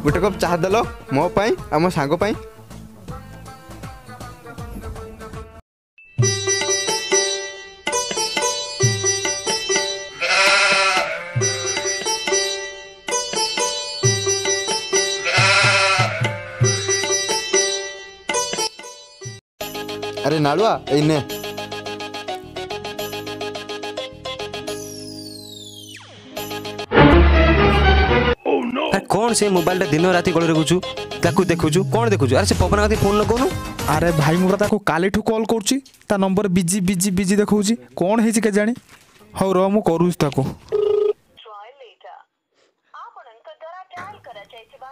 गोटे कप चाह देल मो पाई आ मो सांग पाई। अरे नाड़ुआ इने कौन से मोबाइल दिन राति गल रखुचु ताकू देखुचु कौन देखुचु? अरे से पवन आती फोन लगौनु। अरे भाई मुझे ताको कालीठू कॉल करुच्ची ता नंबर बिजी बिजी बिजी देखौची कौन है के जानी। हौ रो मु करूच ताको।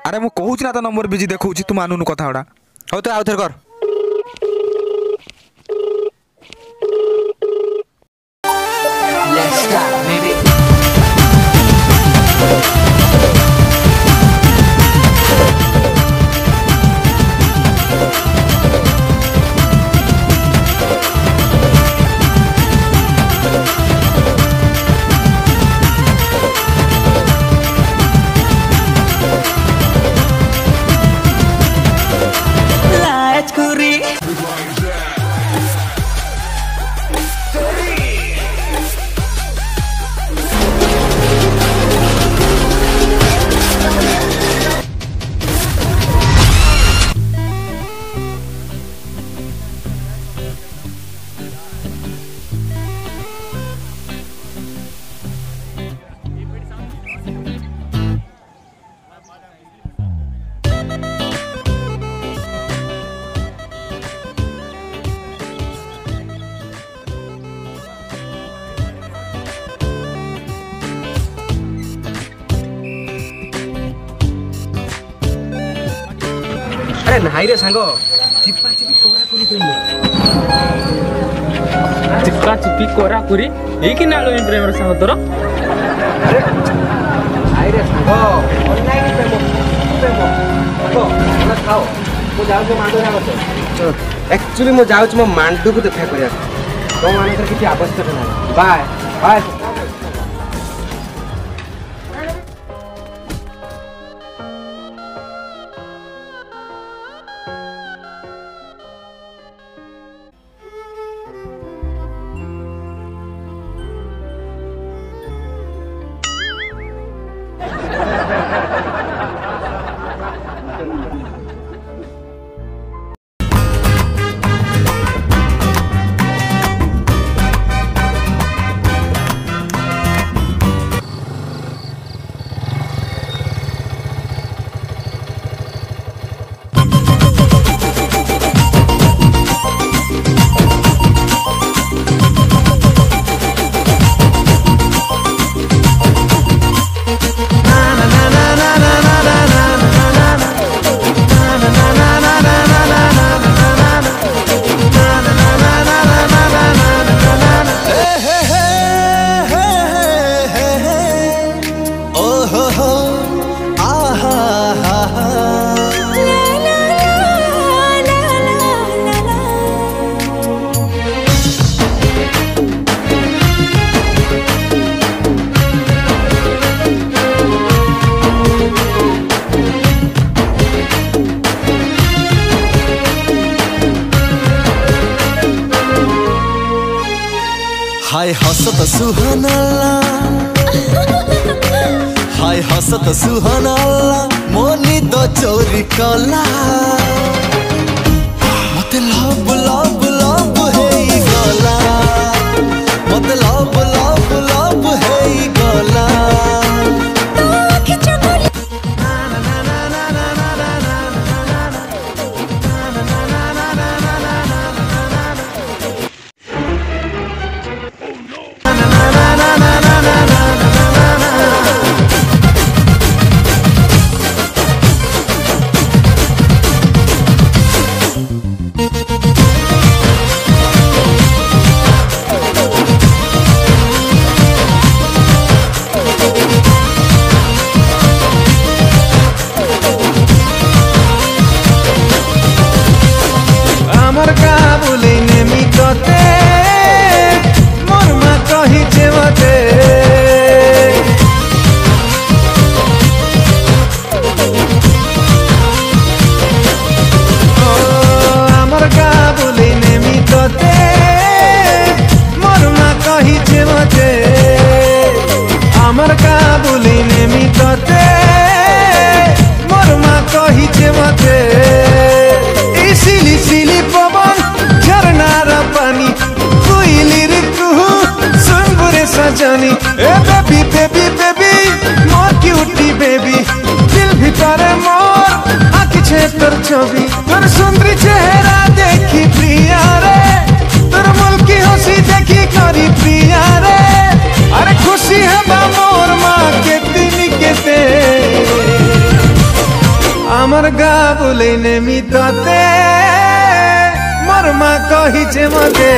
अरे मु कहूच ना ता नंबर बिजी देखौची तू मानुनु कथा उडा। हौ तो आउथर कर। Let's start, baby. अरे नाई रे सांग चिपा चिपी कोरा कुरी एकी नालो इन प्रेमर सांग तोर। अरे नाई रे सांग ऑनलाइन प्रेम खाओ मु जाउ मांडू ना बस एक्चुअली मु जाउ मो मांडू को देखा करिया तो मानकर किसी आवश्यक नाही। Bye bye. हाय हसत सुहानाला हाय हसत सुहानाला मोनी दो चोरी कला मते लव लव लव हेई गला मते लव लव लव हेई गला तोर छवि तोर सुंदरी चेहरा देखी प्रिया रे तोर मुल्की हंसी देखी करी प्रिया रे अरे खुशी है मोर माँ के दिन केते आमर गा बोले नेमी तते मोर माँ कही जे मते